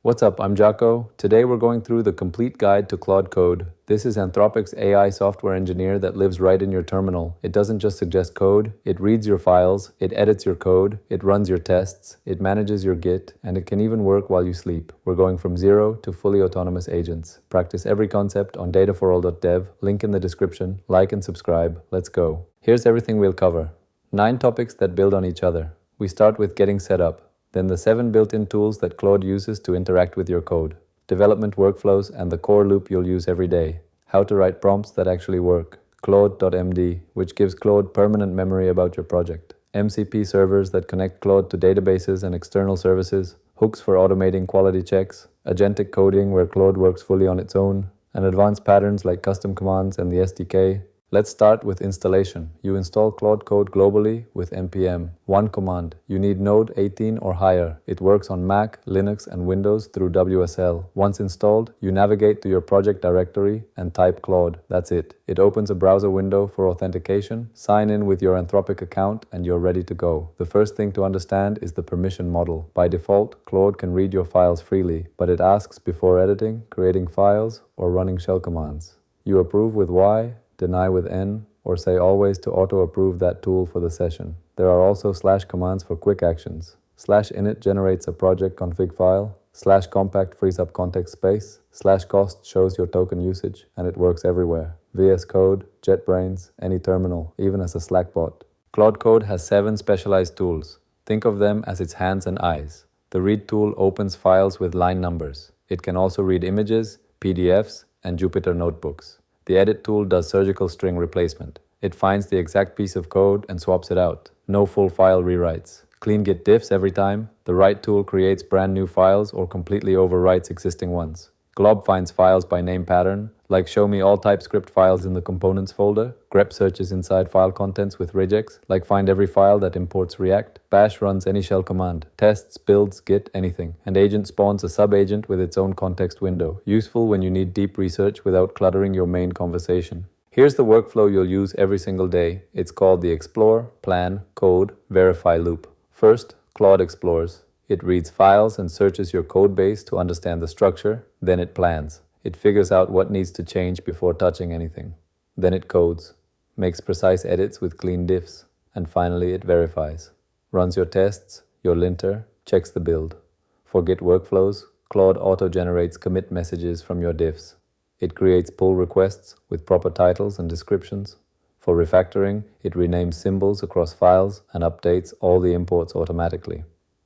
What's up, I'm Jaco. Today we're going through the complete guide to Claude Code. This is Anthropic's AI software engineer that lives right in your terminal. It doesn't just suggest code, it reads your files, it edits your code, it runs your tests, it manages your Git, and it can even work while you sleep. We're going from zero to fully autonomous agents. Practice every concept on dataforall.dev, link in the description, like and subscribe. Let's go. Here's everything we'll cover. 9 topics that build on each other. We start with getting set up. Then the 7 built-in tools that Claude uses to interact with your code, development workflows, and the core loop you'll use every day. How to write prompts that actually work. CLAUDE.md, which gives Claude permanent memory about your project. MCP servers that connect Claude to databases and external services. Hooks for automating quality checks. Agentic coding where Claude works fully on its own. And advanced patterns like custom commands and the SDK. Let's start with installation. You install Claude Code globally with npm. One command. You need Node 18 or higher. It works on Mac, Linux, and Windows through WSL. Once installed, you navigate to your project directory and type Claude. That's it. It opens a browser window for authentication. Sign in with your Anthropic account and you're ready to go. The first thing to understand is the permission model. By default, Claude can read your files freely, but it asks before editing, creating files, or running shell commands. You approve with Y, deny with N, or say always to auto-approve that tool for the session. There are also / commands for quick actions. /init generates a project config file. /compact frees up context space. /cost shows your token usage, and it works everywhere. VS Code, JetBrains, any terminal, even as a Slack bot. Claude Code has 7 specialized tools. Think of them as its hands and eyes. The read tool opens files with line numbers. It can also read images, PDFs, and Jupyter notebooks. The edit tool does surgical string replacement. It finds the exact piece of code and swaps it out. No full file rewrites. Clean git diffs every time. The write tool creates brand new files or completely overwrites existing ones. Glob finds files by name pattern, like show me all TypeScript files in the components folder. grep searches inside file contents with regex, like find every file that imports React. Bash runs any shell command, tests, builds, git, anything. And agent spawns a sub-agent with its own context window, useful when you need deep research without cluttering your main conversation. Here's the workflow you'll use every single day. It's called the Explore, Plan, Code, Verify loop. First, Claude explores. It reads files and searches your code base to understand the structure. Then it plans. It figures out what needs to change before touching anything. Then it codes, makes precise edits with clean diffs, and finally it verifies. Runs your tests, your linter, checks the build. For Git workflows, Claude auto-generates commit messages from your diffs. It creates pull requests with proper titles and descriptions. For refactoring, it renames symbols across files and updates all the imports automatically.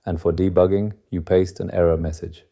And for debugging, you paste an error message.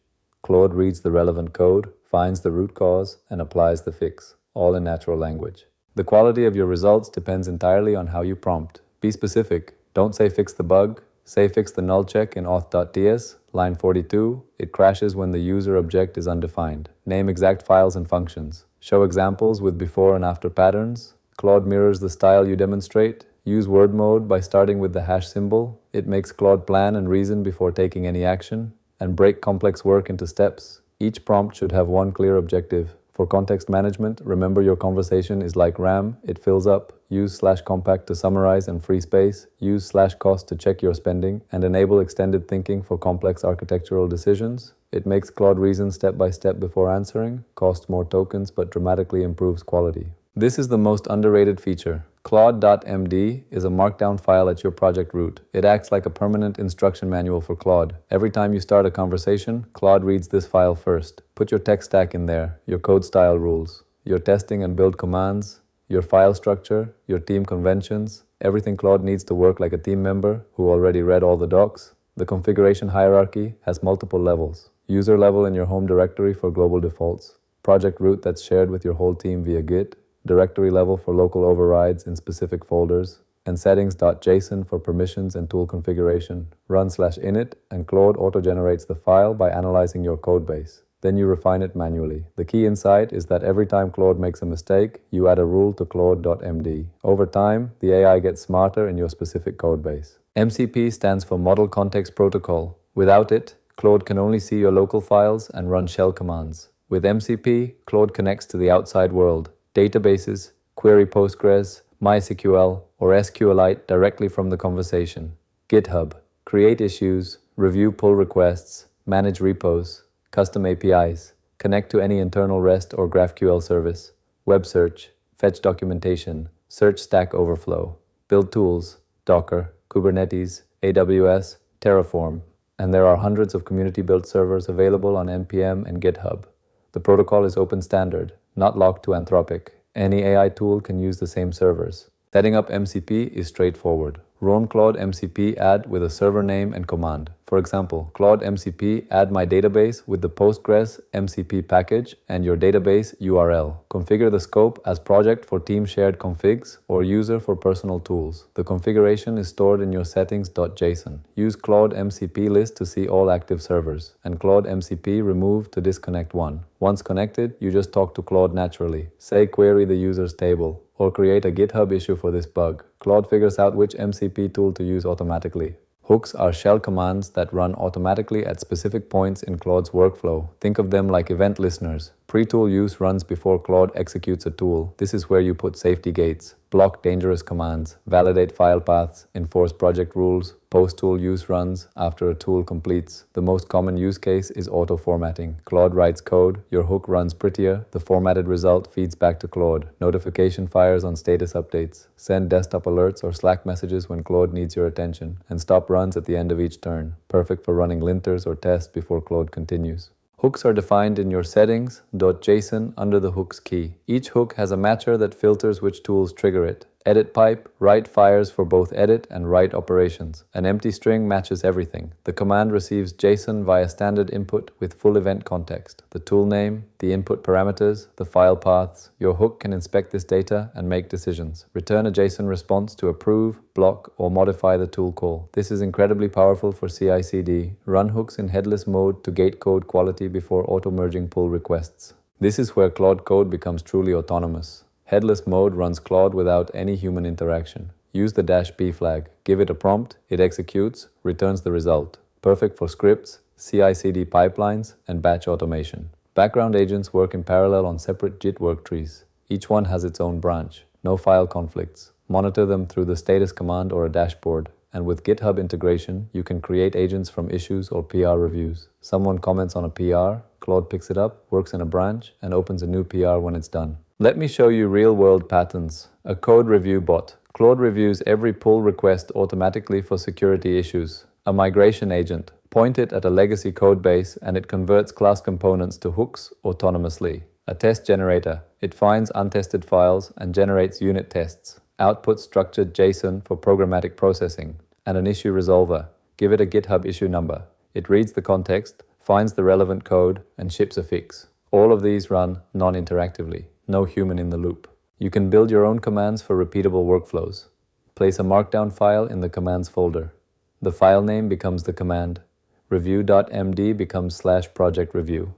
Claude reads the relevant code, finds the root cause, and applies the fix, all in natural language. The quality of your results depends entirely on how you prompt. Be specific. Don't say fix the bug. Say fix the null check in auth.ts. Line 42, it crashes when the user object is undefined. Name exact files and functions. Show examples with before and after patterns. Claude mirrors the style you demonstrate. Use word mode by starting with the hash symbol. It makes Claude plan and reason before taking any action. And break complex work into steps. Each prompt should have one clear objective. For context management, remember your conversation is like RAM, it fills up. Use /compact to summarize and free space. Use /cost to check your spending. And enable extended thinking for complex architectural decisions. It makes Claude reason step by step before answering. Costs more tokens but dramatically improves quality. This is the most underrated feature. Claude.md is a markdown file at your project root. It acts like a permanent instruction manual for Claude. Every time you start a conversation, Claude reads this file first. Put your tech stack in there, your code style rules, your testing and build commands, your file structure, your team conventions, everything Claude needs to work like a team member who already read all the docs. The configuration hierarchy has multiple levels. User level in your home directory for global defaults. Project root that's shared with your whole team via Git. Directory level for local overrides in specific folders, and settings.json for permissions and tool configuration. Run /init, and Claude auto-generates the file by analyzing your codebase. Then you refine it manually. The key insight is that every time Claude makes a mistake, you add a rule to Claude.md. Over time, the AI gets smarter in your specific codebase. MCP stands for Model Context Protocol. Without it, Claude can only see your local files and run shell commands. With MCP, Claude connects to the outside world. Databases, query Postgres, MySQL, or SQLite directly from the conversation. GitHub, create issues, review pull requests, manage repos. Custom APIs. Connect to any internal REST or GraphQL service. Web search. Fetch documentation. Search Stack Overflow. Build tools. Docker, Kubernetes, AWS, Terraform. And there are hundreds of community-built servers available on NPM and GitHub. The protocol is open standard, not locked to Anthropic. Any AI tool can use the same servers. Setting up MCP is straightforward. Run Claude MCP add with a server name and command. For example, Claude MCP add my database with the Postgres MCP package and your database URL. Configure the scope as project for team shared configs or user for personal tools. The configuration is stored in your settings.json. Use Claude MCP list to see all active servers and Claude MCP remove to disconnect one. Once connected, you just talk to Claude naturally. Say query the user's table or create a GitHub issue for this bug. Claude figures out which MCP tool to use automatically. Hooks are shell commands that run automatically at specific points in Claude's workflow. Think of them like event listeners. Pre-tool use runs before Claude executes a tool. This is where you put safety gates, block dangerous commands, validate file paths, enforce project rules. Post-tool use runs after a tool completes. The most common use case is auto-formatting. Claude writes code, your hook runs prettier, the formatted result feeds back to Claude. Notification fires on status updates. Send desktop alerts or Slack messages when Claude needs your attention. And stop runs at the end of each turn. Perfect for running linters or tests before Claude continues. Hooks are defined in your settings.json under the hooks key. Each hook has a matcher that filters which tools trigger it. Edit pipe, write fires for both edit and write operations. An empty string matches everything. The command receives JSON via standard input with full event context. The tool name, the input parameters, the file paths. Your hook can inspect this data and make decisions. Return a JSON response to approve, block, or modify the tool call. This is incredibly powerful for CI/CD. Run hooks in headless mode to gate code quality before auto-merging pull requests. This is where Claude Code becomes truly autonomous. Headless mode runs Claude without any human interaction. Use the -b flag. Give it a prompt, it executes, returns the result. Perfect for scripts, CI/CD pipelines, and batch automation. Background agents work in parallel on separate Git work trees. Each one has its own branch. No file conflicts. Monitor them through the status command or a dashboard. And with GitHub integration, you can create agents from issues or PR reviews. Someone comments on a PR, Claude picks it up, works in a branch, and opens a new PR when it's done. Let me show you real-world patterns. A code review bot. Claude reviews every pull request automatically for security issues. A migration agent. Point it at a legacy code base and it converts class components to hooks autonomously. A test generator. It finds untested files and generates unit tests. Outputs structured JSON for programmatic processing. And an issue resolver. Give it a GitHub issue number. It reads the context, finds the relevant code, and ships a fix. All of these run non-interactively. No human in the loop. You can build your own commands for repeatable workflows. Place a markdown file in the commands folder. The file name becomes the command. Review.md becomes /project review.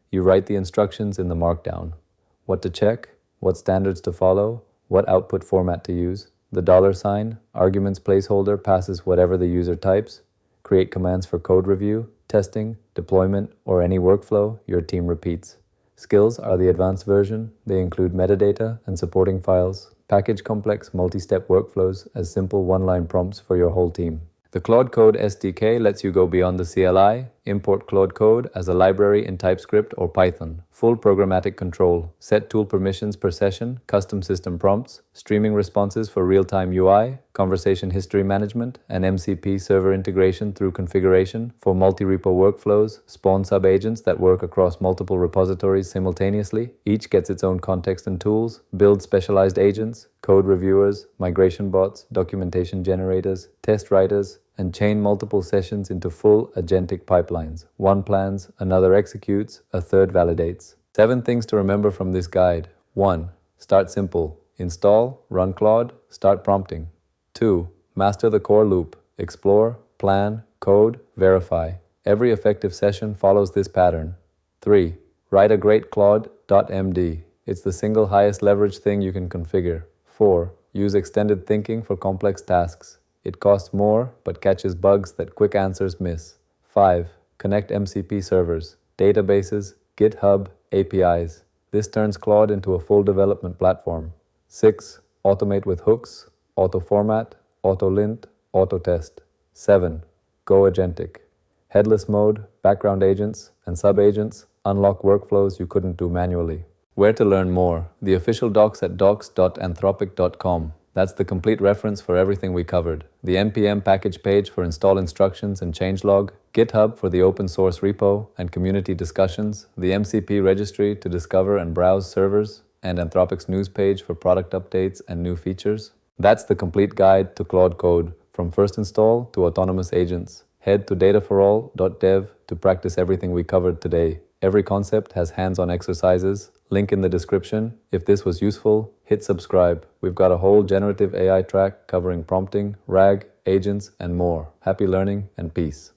You write the instructions in the markdown. What to check, what standards to follow, what output format to use. The $, arguments placeholder passes whatever the user types. Create commands for code review, testing, deployment, or any workflow your team repeats. Skills are the advanced version. They include metadata and supporting files. Package complex multi-step workflows as simple one-line prompts for your whole team. The Claude Code SDK lets you go beyond the CLI, import Claude Code as a library in TypeScript or Python, full programmatic control, set tool permissions per session, custom system prompts, streaming responses for real-time UI, conversation history management, and MCP server integration through configuration for multi-repo workflows, spawn sub-agents that work across multiple repositories simultaneously. Each gets its own context and tools, build specialized agents, code reviewers, migration bots, documentation generators, test writers, and chain multiple sessions into full agentic pipelines. One plans, another executes, a third validates. 7 things to remember from this guide. 1. Start simple. Install, run Claude, start prompting. 2. Master the core loop. Explore, plan, code, verify. Every effective session follows this pattern. 3. Write a great Claude.md. It's the single highest leverage thing you can configure. 4. Use extended thinking for complex tasks. It costs more, but catches bugs that quick answers miss. 5. Connect MCP servers, databases, GitHub, APIs. This turns Claude into a full development platform. 6. Automate with hooks, auto-format, auto-lint, auto-test. 7. Go agentic. headless mode, background agents, and sub-agents unlock workflows you couldn't do manually. Where to learn more? The official docs at docs.anthropic.com. That's the complete reference for everything we covered. The npm package page for install instructions and changelog, GitHub for the open source repo and community discussions, the MCP registry to discover and browse servers, and Anthropic's news page for product updates and new features. That's the complete guide to Claude Code, from first install to autonomous agents. Head to dataforall.dev to practice everything we covered today. Every concept has hands-on exercises. Link in the description. If this was useful, hit subscribe. We've got a whole generative AI track covering prompting, RAG, agents, and more. Happy learning and peace.